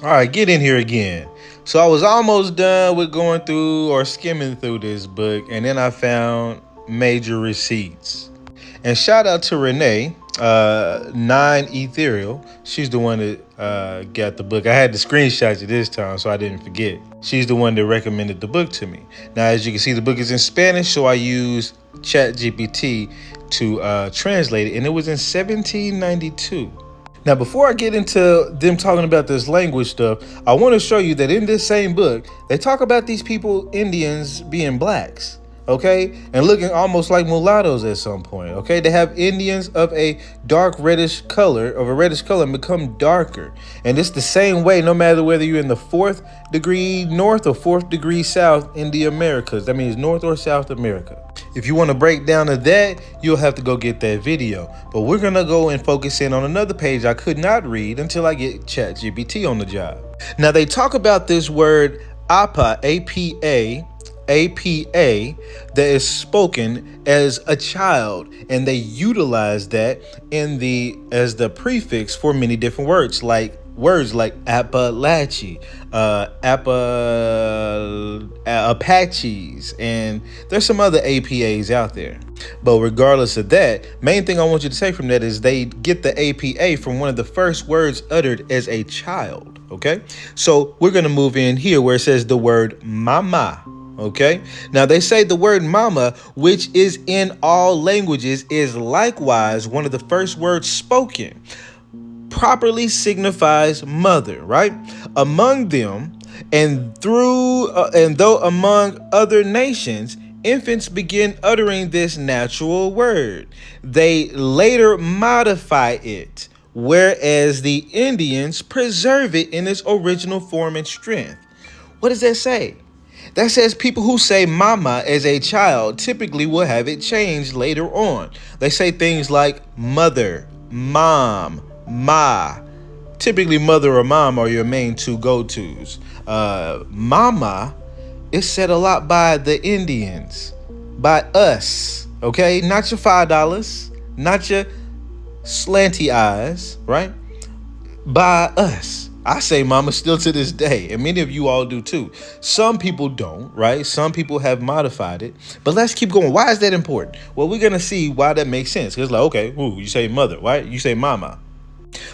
All right, get in here again. So I was almost done with going through or skimming through this book, and then I found major receipts. And shout out to Renee, Nine Ethereal. She's the one that got the book. I had to screenshot it this time so I didn't forget. She's the one that recommended the book to me. Now, as you can see, the book is in Spanish, so I used ChatGPT to translate it, and it was in 1792. Now, before I get into them talking about this language stuff, I want to show you that in this same book, they talk about these people, Indians, being blacks, okay? And looking almost like mulattoes at some point, okay? They have Indians of a dark reddish color, and become darker. And it's the same way no matter whether you're in the 4th degree north or 4th degree south in the Americas. That means North or South America. If you want to break down of that, you'll have to go get that video. But we're going to go and focus in on another page I could not read until I get ChatGPT on the job. Now, they talk about this word APA, A-P-A, APA, that is spoken as a child, and they utilize that as the prefix for many different words like Appalachie, Apaches, and there's some other APAs out there. But regardless of that, main thing I want you to take from that is they get the APA from one of the first words uttered as a child. Okay, so we're gonna move in here where it says the word mama. Okay, now they say the word mama, which is in all languages, is likewise one of the first words spoken, properly signifies mother, right? Among them, and though among other nations, infants begin uttering this natural word, they later modify it, whereas the Indians preserve it in its original form and strength. What does that say? That says people who say mama as a child typically will have it changed later on. They say things like mother, mom, ma. Typically mother or mom are your main two go-tos. Mama is said a lot by the Indians, by us, okay? Not your $5, not your slanty eyes, right? By us. I say mama still to this day, and many of you all do too. Some people don't, right? Some people have modified it, but let's keep going. Why is that important? Well, we're going to see why that makes sense. It's like, okay, you say mother, right? You say mama.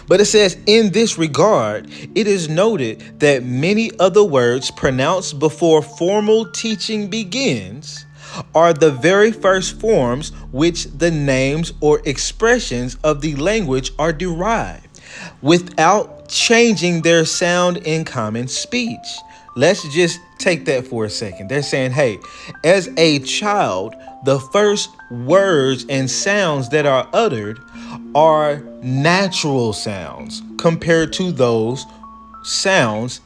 But it says, in this regard, it is noted that many other words pronounced before formal teaching begins are the very first forms which the names or expressions of the language are derived, without changing their sound in common speech. Let's just take that for a second. They're saying, hey, as a child, the first words and sounds that are uttered are natural sounds compared to those sounds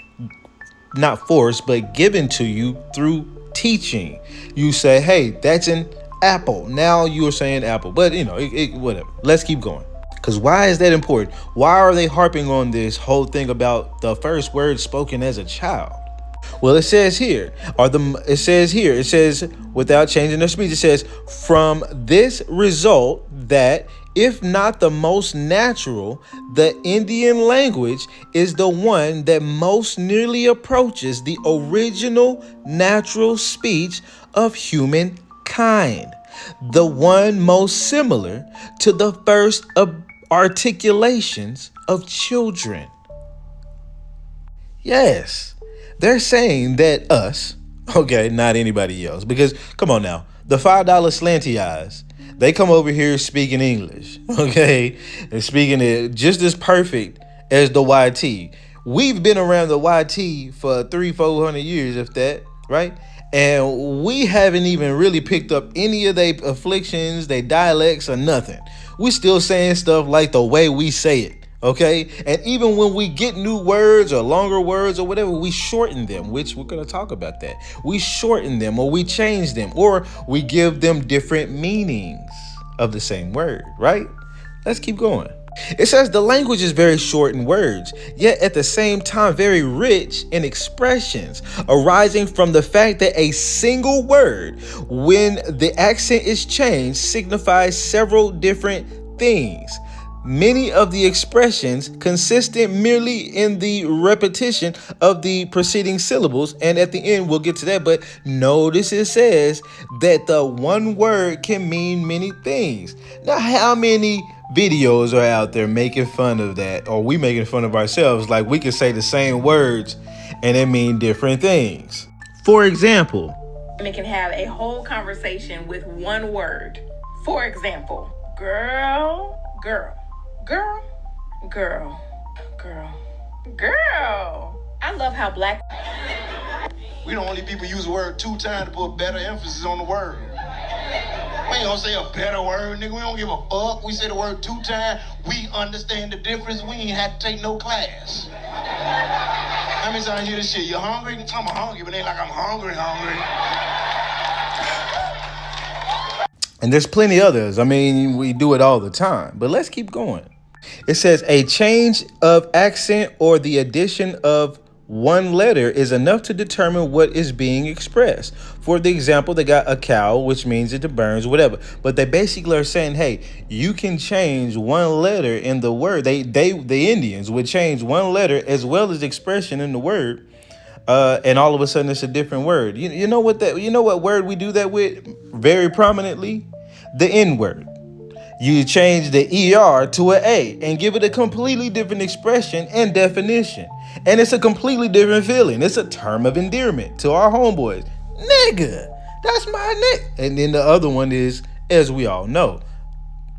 not forced, but given to you through teaching. You say, hey, that's an apple. Now you are saying apple, but whatever. Let's keep going. Because why is that important? Why are they harping on this whole thing about the first word spoken as a child? Well, it says without changing their speech, it says, from this result that, if not the most natural, the Indian language is the one that most nearly approaches the original natural speech of humankind, the one most similar to the first articulations of children. Yes, they're saying that us, okay, not anybody else, because come on now, the $5 slanty eyes, they come over here speaking English, okay, and speaking it just as perfect as the YT. We've been around the YT for 300-400 years, if that, right? And we haven't even really picked up any of their afflictions, their dialects, or nothing. We still saying stuff like the way we say it, okay? And even when we get new words or longer words or whatever, we shorten them, which we're going to talk about that. We shorten them, or we change them, or we give them different meanings of the same word, right? Let's keep going. It says the language is very short in words, yet at the same time very rich in expressions, arising from the fact that a single word, when the accent is changed, signifies several different things. many of the expressions consistent merely in the repetition of the preceding syllables. And at the end, we'll get to that. But notice it says that the one word can mean many things. Now, how many videos are out there making fun of that? Or we making fun of ourselves? Like we can say the same words and it mean different things. For example, women can have a whole conversation with one word. For example, girl, girl, girl, girl, girl, girl. I love how black. We the only people use the word 2 times to put better emphasis on the word. We ain't gonna say a better word, nigga. We don't give a fuck. We say the word 2 times. We understand the difference. We ain't had to take no class. How many times you hear this shit? You hungry? I'm hungry, but it ain't like I'm hungry. And there's plenty others. I mean, we do it all the time. But let's keep going. It says a change of accent or the addition of one letter is enough to determine what is being expressed. For the example, they got a cow, which means it burns, whatever. But they basically are saying, hey, you can change one letter in the word. The Indians would change one letter as well as expression in the word. And all of a sudden it's a different word. You know what word we do that with very prominently? The N word. You change the ER to an A and give it a completely different expression and definition. And it's a completely different feeling. It's a term of endearment to our homeboys. Nigga, that's my nigga. And then the other one is, as we all know,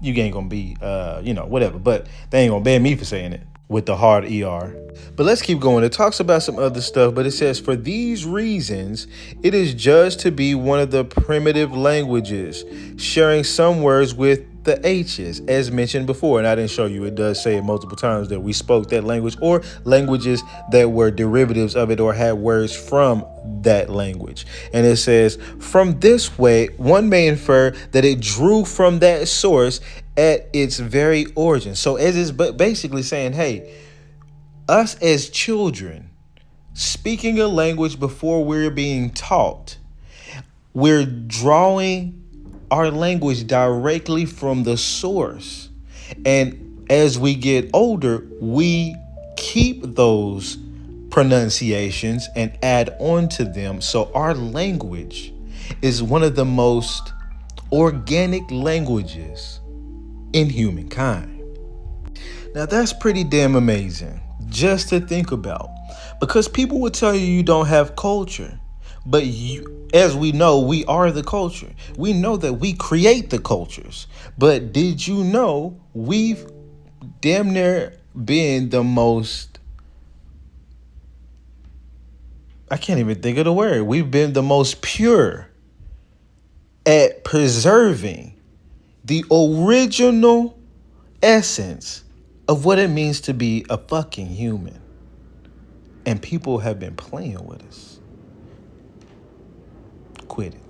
you ain't gonna be, whatever. But they ain't gonna ban me for saying it with the hard ER. But let's keep going. It talks about some other stuff, but it says, for these reasons, it is judged to be one of the primitive languages, sharing some words with the H's, as mentioned before. And I didn't show you, it does say it multiple times that we spoke that language or languages that were derivatives of it or had words from that language. And it says, from this way, one may infer that it drew from that source at its very origin. So as it's basically saying, hey, us as children speaking a language before we're being taught, we're drawing our language directly from the source. And as we get older, we keep those pronunciations and add on to them. So our language is one of the most organic languages in humankind. Now that's pretty damn amazing just to think about, because people will tell you don't have culture, but as we know, we are the culture. We know that we create the cultures, but did you know we've damn near been the most, I can't even think of the word. We've been the most pure at preserving the original essence of what it means to be a fucking human. And people have been playing with us. Quit it.